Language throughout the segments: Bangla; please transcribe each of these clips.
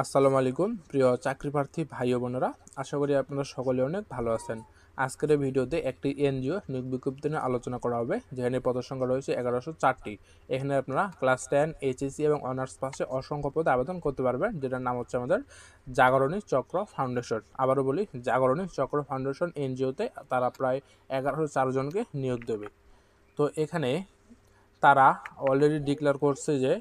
আসসালামু আলাইকুম প্রিয় চাকরি প্রার্থী ভাই ও বোনেরা, আশা করি আপনারা সকলে অনেক ভালো আছেন। আজকের এই ভিডিওতে একটি এনজিও নিয়োগ বিজ্ঞপ্তি নিয়ে আলোচনা করা হবে, যেখানে পদের সংখ্যা রয়েছে 1104টি। এখানে আপনারা ক্লাস 10, এইচএসসি এবং অনার্স পাশে অসংখ্য পদে আবেদন করতে পারবেন, যেটার নাম হচ্ছে আমাদের জাগরণী চক্র ফাউন্ডেশন। আবারও বলি, জাগরণী চক্র ফাউন্ডেশন এনজিওতে তারা প্রায় 1104 জনকে নিয়োগ দেবে। তো এখানে তারা অলরেডি ডিক্লেয়ার করছে যে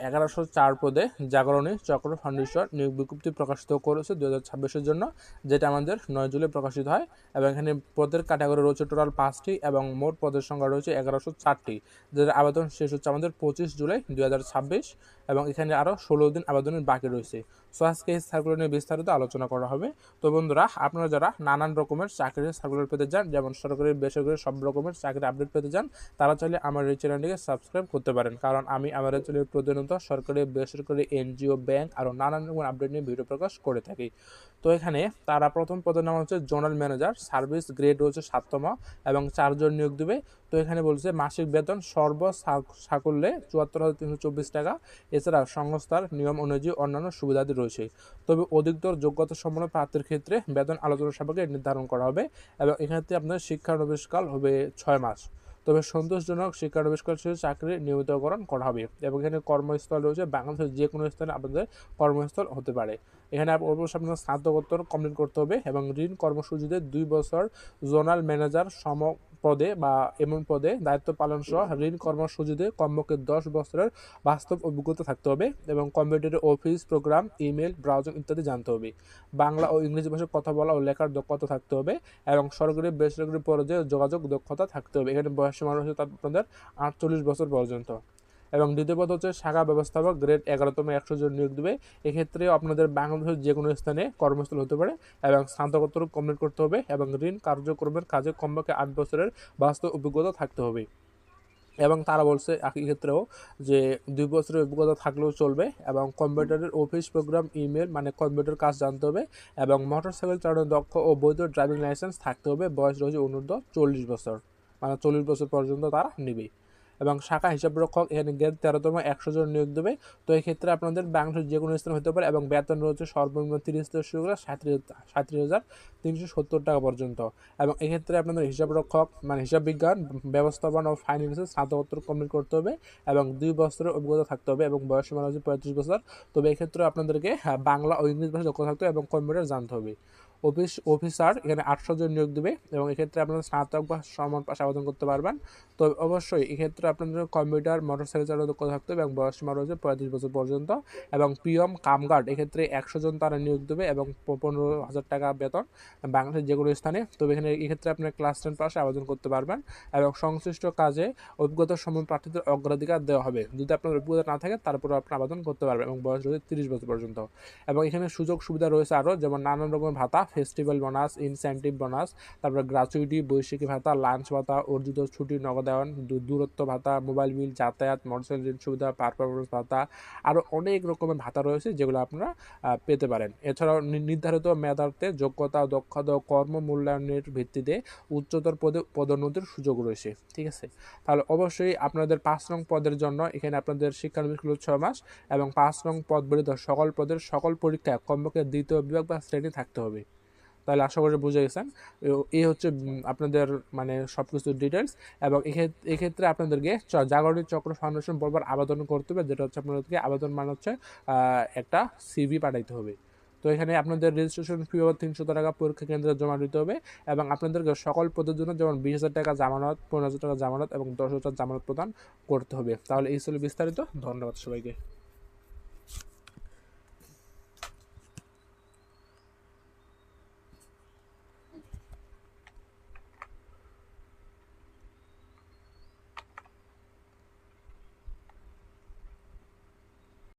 1104 পদে জাগরণী চক্র ফাউন্ডেশন নিয়োগ বিজ্ঞপ্তি প্রকাশিত করেছে 2026-এর জন্য, যেটা আমাদের 9 জুলাই প্রকাশিত হয়। এবং এখানে পদের ক্যাটাগরি রয়েছে টোটাল 5টি এবং মোট পদের সংখ্যা রয়েছে 1104টি, যেটা আবেদন শেষ হচ্ছে আমাদের 25 জুলাই 2026। এবং এখানে আরও 16 দিন আবেদনের বাকি রয়েছে। সো আজকে এই সার্কুলার নিয়ে বিস্তারিত আলোচনা করা হবে। তো বন্ধুরা, আপনারা যারা নানান রকমের চাকরির সার্কুলার পেতে চান, যেমন সরকারি বেসরকারি সব রকমের চাকরির আপডেট পেতে চান, তারা চাইলে আমার এই চ্যানেলটিকে সাবস্ক্রাইব করতে পারেন, কারণ আমি আমার এই চ্যানেলে প্রতিনিয়ত সরকারি বেসরকারি এনজিও ব্যাংক আরও নানান রকমের আপডেট নিয়ে ভিডিও প্রকাশ করে থাকি। তো এখানে তারা প্রথম পদের নাম হচ্ছে জোনাল ম্যানেজার, সার্ভিস গ্রেড রয়েছে 7তম এবং 4 জন নিয়োগ দেবে। তো এখানে বলছে মাসিক বেতন সাকল্যে 74,324 টাকা। এছাড়া সংস্থার নিয়ম অনুযায়ী অন্যান্য সুবিধাদি রয়েছে। তবে অধিকতর যোগ্যতা সম্পন্ন প্রার্থীর ক্ষেত্রে বেতন আলোচনা সাপেক্ষে নির্ধারণ করা হবে। এবং এক্ষেত্রে আপনার শিক্ষানবিশকাল হবে 6 মাস। তবে সন্তোষজনক শিক্ষানবিশকাল শেষে চাকরি নিয়মিতকরণ করা হবে। এবং এখানে কর্মস্থল রয়েছে বাংলাদেশের যে কোনো স্থানে আপনাদের কর্মস্থল হতে পারে। এখানে অবশ্যই আপনার স্নাতকোত্তর কমপ্লিট করতে হবে এবং ঋণ কর্মসূচিতে 2 বছর জোনাল ম্যানেজার সম পদে বা এমন পদে দায়িত্ব পালন সহ ঋণ কর্মসূচিতে কমপক্ষে 10 বছরের বাস্তব অভিজ্ঞতা থাকতে হবে এবং কম্পিউটারে অফিস প্রোগ্রাম, ইমেল, ব্রাউজিং ইত্যাদি জানতে হবে। বাংলা ও ইংরেজি ভাষায় কথা বলা ও লেখার দক্ষতা থাকতে হবে এবং সরকারি বেসরকারি পর্যায়ে যোগাযোগ দক্ষতা থাকতে হবে। এখানে বয়স সীমা রয়েছে আপনাদের 48 বছর পর্যন্ত। এবং দ্বিতীয় পদ হচ্ছে শাখা ব্যবস্থাপক, গ্রেড 11তম, 100 জন নিয়োগ দেবে। এক্ষেত্রে আপনাদের বাংলাদেশের যে কোনো স্থানে কর্মস্থল হতে পারে এবং স্নাতকোত্তর কমপ্লিট করতে হবে এবং ঋণ কার্যক্রমের কাজে কমপক্ষে 8 বছরের বাস্তব অভিজ্ঞতা থাকতে হবে। এবং তারা বলছে একই ক্ষেত্রেও যে 2 বছরের অভিজ্ঞতা থাকলেও চলবে এবং কম্পিউটারের অফিস প্রোগ্রাম, ইমেল মানে কম্পিউটার কাজ জানতে হবে এবং মোটরসাইকেল চালানোর দক্ষ ও বৈধ ড্রাইভিং লাইসেন্স থাকতে হবে। বয়স রয়েছে অনূর্ধ্ব 40 বছর, মানে 40 বছর পর্যন্ত তারা নেবে। এবং শাখা হিসাবরক্ষক, এখানে গ্রেড 13তম, 100 জন নিয়োগ দেবে। তো এই ক্ষেত্রে আপনাদের বাংলাদেশের যে কোনো স্থান হতে পারে এবং বেতন রয়েছে সর্বনিম্ন 30 থেকে শুরু করে 37,370 টাকা পর্যন্ত। এবং এক্ষেত্রে আপনাদের হিসাবরক্ষক মানে হিসাব বিজ্ঞান, ব্যবস্থাপনা ও ফাইন্যান্সে স্নাতকোত্তর কমপ্লিট করতে হবে এবং 2 বছরের অভিজ্ঞতা থাকতে হবে এবং বয়স সীমা রয়েছে 35 বছর। তবে এক্ষেত্রে আপনাদেরকে বাংলা ও ইংরেজি ভাষা দক্ষ থাকতে হবে এবং কম্পিউটার জানতে হবে। অফিসার, এখানে 800 জন নিয়োগ দেবে এবং এক্ষেত্রে আপনারা স্নাতক বা সমান পাশে আবেদন করতে পারবেন। তো অবশ্যই এক্ষেত্রে আপনাদের কম্পিউটার, মোটরসাইকেল চালানোর দক্ষতা থাকতে হবে এবং বয়স সীমা রয়েছে 35 বছর পর্যন্ত। এবং পিএম কামগার্ড, এক্ষেত্রে 100 জন তারা নিয়োগ দেবে এবং 15,000 টাকা বেতন বাংলাদেশের যে কোনো স্থানে। তবে এখানে এক্ষেত্রে আপনার ক্লাস 10 পাশে আবেদন করতে পারবেন এবং সংশ্লিষ্ট কাজে অভিজ্ঞতার সম্পন্ন প্রার্থীদের অগ্রাধিকার দেওয়া হবে। যদি আপনার অভিজ্ঞতা না থাকে তারপরে আপনি আবেদন করতে পারবেন এবং বয়স রয়েছে 30 বছর পর্যন্ত। এবং এখানে সুযোগ সুবিধা রয়েছে আরও, যেমন নানান রকমের ভাতা, ফেস্টিভ্যাল বোনাস, ইনসেন্টিভ বোনাস, তারপরে গ্র্যাচুইটি, বৈশাখী ভাতা, লাঞ্চ ভাতা, অর্জিত ছুটি, নগদায়ন, দূরত্ব ভাতা, মোবাইল বিল, যাতায়াত, মোটরসাইকেল ঋণ সুবিধা, পারফরমেন্স ভাতা, আরও অনেক রকমের ভাতা রয়েছে যেগুলো আপনারা পেতে পারেন। এছাড়াও নির্ধারিত মেধার্থে যোগ্যতা, দক্ষতা ও কর্ম মূল্যায়নের ভিত্তিতে উচ্চতর পদে পদোন্নতির সুযোগ রয়েছে। ঠিক আছে, তাহলে অবশ্যই আপনাদের 5 নং পদের জন্য এখানে আপনাদের শিক্ষানবিশ 6 মাস এবং 5 নং পদ বলিত সকল পদের সকল পরীক্ষায় কমপক্ষে 2য় বিভাগ বা শ্রেণী থাকতে হবে। তাহলে আশা করি বুঝে গেছেন। এই হচ্ছে আপনাদের মানে সব কিছুর ডিটেলস। এবং এক্ষেত্রে আপনাদেরকে জাগরণী চক্র ফাউন্ডেশন বরাবর আবেদন করতে হবে, যেটা হচ্ছে আপনাদেরকে আবেদন মানে হচ্ছে একটা সিভি পাঠাইতে হবে। তো এখানে আপনাদের রেজিস্ট্রেশন ফি হবে 300 টাকা পরীক্ষা কেন্দ্রে জমা দিতে হবে। এবং আপনাদেরকে সকল পদের জন্য যেমন 20,000 টাকা জামানত, 15,000 টাকা জামানত এবং 10,000 জামানত প্রদান করতে হবে। তাহলে এই ছিল বিস্তারিত। ধন্যবাদ সবাইকে।